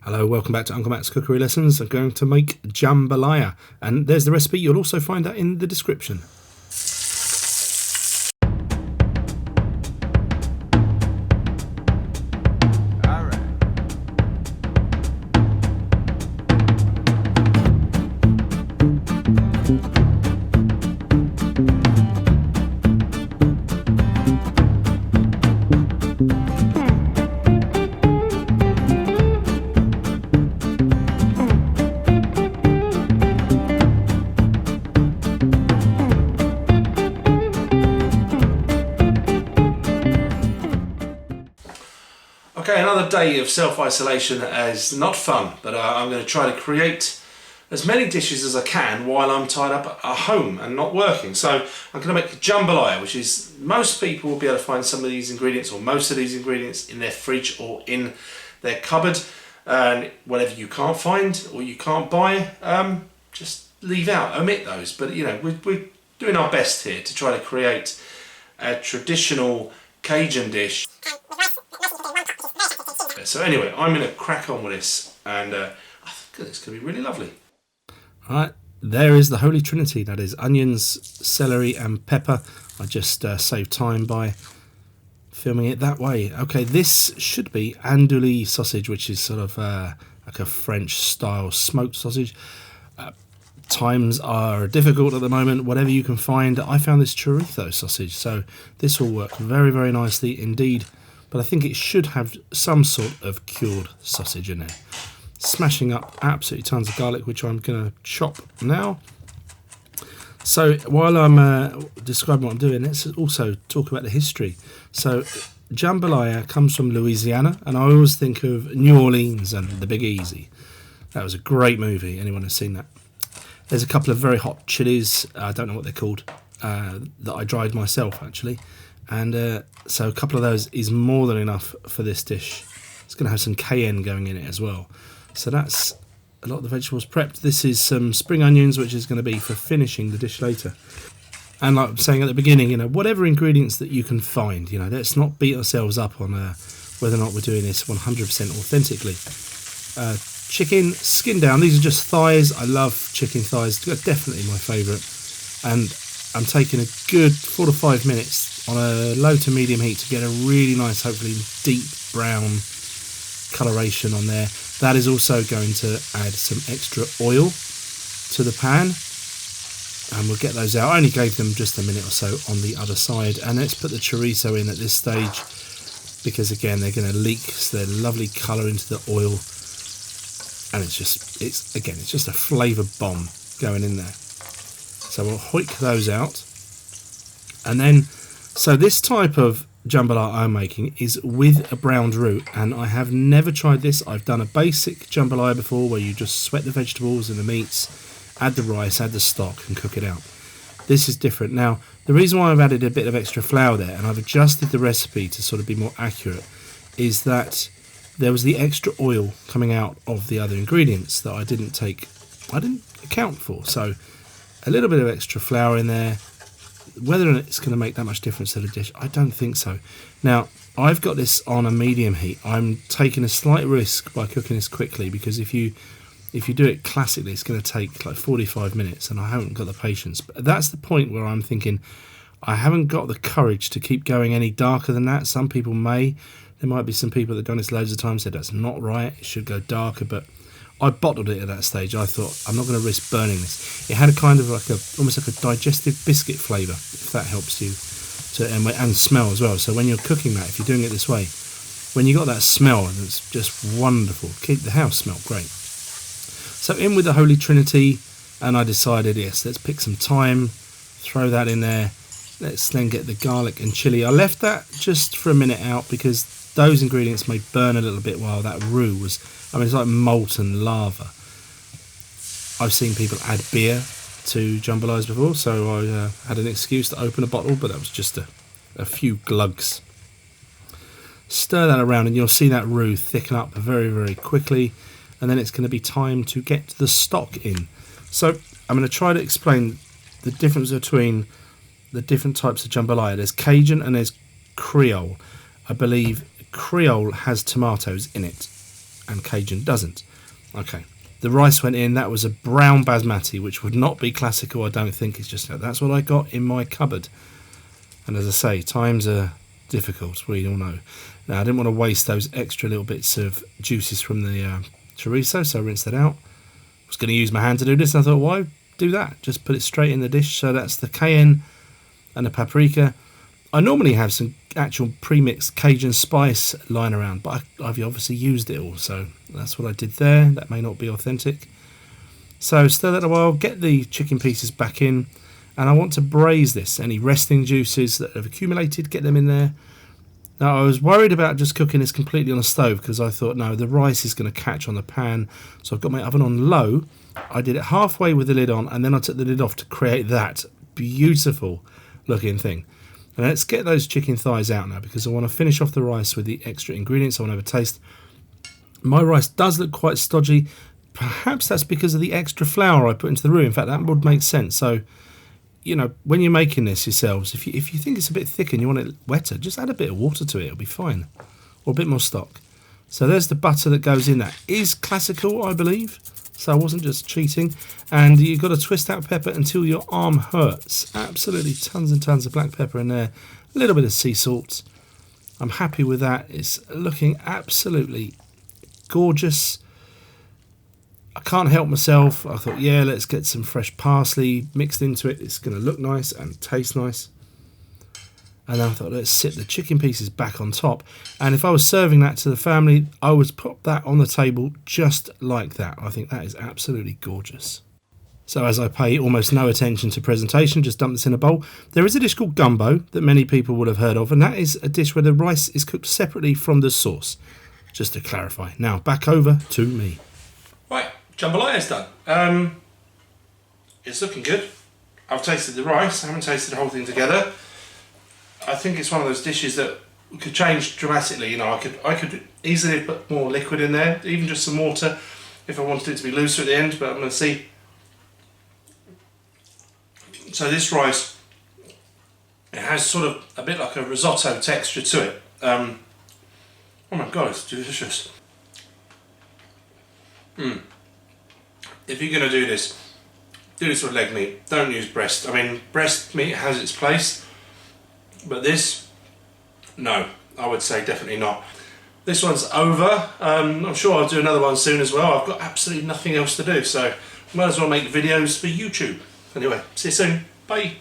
Hello, welcome back to Uncle Matt's Cookery Lessons. I'm going to make jambalaya, and there's the recipe. You'll also find that in the description. Okay, another day of self-isolation is not fun, but I'm going to try to create as many dishes as I can while I'm tied up at home and not working. So I'm going to make jambalaya, which is, most people will be able to find some of these ingredients or most of these ingredients in their fridge or in their cupboard. And whatever you can't find or you can't buy, just leave out, omit those. But you know, we're doing our best here to try to create a traditional Cajun dish. So anyway, I'm going to crack on with this, and I think it's going to be really lovely. Alright, there is the Holy Trinity. That is onions, celery and pepper. I just saved time by filming it that way. Okay, this should be andouille sausage, which is sort of like a French style smoked sausage. Times are difficult at the moment. Whatever you can find. I found this chorizo sausage, so this will work very, very nicely indeed. But I think it should have some sort of cured sausage in there. Smashing up absolutely tons of garlic, which I'm going to chop now. So while I'm describing what I'm doing, let's also talk about the history. So jambalaya comes from Louisiana, and I always think of New Orleans and The Big Easy. That was a great movie. Anyone has seen that? There's a couple of very hot chilies. I don't know what they're called. That I dried myself actually. And so a couple of those is more than enough for this dish. It's going to have some cayenne going in it as well. So that's a lot of the vegetables prepped. This is some spring onions, which is going to be for finishing the dish later. And like I was saying at the beginning, you know, whatever ingredients that you can find, you know, let's not beat ourselves up on whether or not we're doing this 100% authentically. Chicken, skin down. These are just thighs. I love chicken thighs. They're definitely my favourite. And I'm taking a good 4 to 5 minutes on a low to medium heat to get a really nice, hopefully deep brown coloration on there. That is also going to add some extra oil to the pan, and we'll get those out. I only gave them just a minute or so on the other side. And let's put the chorizo in at this stage, because again they're going to leak their lovely colour into the oil, and it's just a flavour bomb going in there. So we'll hoik those out, and then so this type of jambalaya I'm making is with a browned roux, and I have never tried this. I've done a basic jambalaya before where you just sweat the vegetables and the meats, add the rice, add the stock and cook it out. This is different. Now, the reason why I've added a bit of extra flour there and I've adjusted the recipe to sort of be more accurate is that there was the extra oil coming out of the other ingredients that I didn't account for. So a little bit of extra flour in there. Whether it's going to make that much difference to the dish, I don't think so. Now, I've got this on a medium heat. I'm taking a slight risk by cooking this quickly, because if you do it classically, it's going to take like 45 minutes, and I haven't got the patience. But that's the point where I'm thinking I haven't got the courage to keep going any darker than that. Some people may. There might be some people that have done this loads of times, said that's not right, it should go darker, but I bottled it at that stage. I thought, I'm not going to risk burning this. It had a kind of like almost like a digestive biscuit flavour, if that helps you, and smell as well. So when you're cooking that, if you're doing it this way, when you got that smell, it's just wonderful. Keep the house smell great. So in with the Holy Trinity, and I decided, yes, let's pick some thyme, throw that in there. Let's then get the garlic and chilli. I left that just for a minute out because those ingredients may burn a little bit while that roux was, it's like molten lava. I've seen people add beer to jambalayas before, so I had an excuse to open a bottle, but that was just a few glugs. Stir that around and you'll see that roux thicken up very, very quickly, and then it's going to be time to get the stock in. So I'm going to try to explain the difference between the different types of jambalaya. There's Cajun and there's Creole. I believe Creole has tomatoes in it, and Cajun doesn't. Okay, the rice went in. That was a brown basmati, which would not be classical, I don't think. It's just that's what I got in my cupboard. And as I say, times are difficult, we all know. Now, I didn't want to waste those extra little bits of juices from the chorizo, so I rinsed that out. I was going to use my hand to do this, and I thought, why do that? Just put it straight in the dish. So that's the cayenne and the paprika. I normally have some actual pre-mixed Cajun spice lying around, but I've obviously used it all, so that's what I did there. That may not be authentic. So stir that a while, get the chicken pieces back in, and I want to braise this. Any resting juices that have accumulated, get them in there. Now, I was worried about just cooking this completely on a stove because I thought, no, the rice is going to catch on the pan. So I've got my oven on low. I did it halfway with the lid on, and then I took the lid off to create that beautiful looking thing. And let's get those chicken thighs out now because I want to finish off the rice with the extra ingredients. I want to have a taste. My rice does look quite stodgy. Perhaps that's because of the extra flour I put into the roux. In fact, that would make sense. So, you know, when you're making this yourselves, if you think it's a bit thick and you want it wetter, just add a bit of water to it. It'll be fine. Or a bit more stock. So there's the butter that goes in. That is classical, I believe. So I wasn't just cheating. And you've got to twist out pepper until your arm hurts. Absolutely tons and tons of black pepper in there. A little bit of sea salt. I'm happy with that. It's looking absolutely gorgeous. I can't help myself. I thought, yeah, let's get some fresh parsley mixed into it. It's going to look nice and taste nice. And then I thought, let's sit the chicken pieces back on top. And if I was serving that to the family, I would put that on the table just like that. I think that is absolutely gorgeous. So as I pay almost no attention to presentation, just dump this in a bowl. There is a dish called gumbo that many people would have heard of. And that is a dish where the rice is cooked separately from the sauce. Just to clarify. Now, back over to me. Right. Jambalaya's done. It's looking good. I've tasted the rice. I haven't tasted the whole thing together. I think it's one of those dishes that could change dramatically. You know, I could easily put more liquid in there, even just some water, if I wanted it to be looser at the end. But I'm going to see. So this rice, it has sort of a bit like a risotto texture to it. Oh my god, it's delicious. If you're going to do this with leg meat. Don't use breast. I mean, breast meat has its place, but this, no, I would say definitely not. This one's over. I'm sure I'll do another one soon as well. I've got absolutely nothing else to do, so might as well make videos for YouTube. Anyway, see you soon. Bye.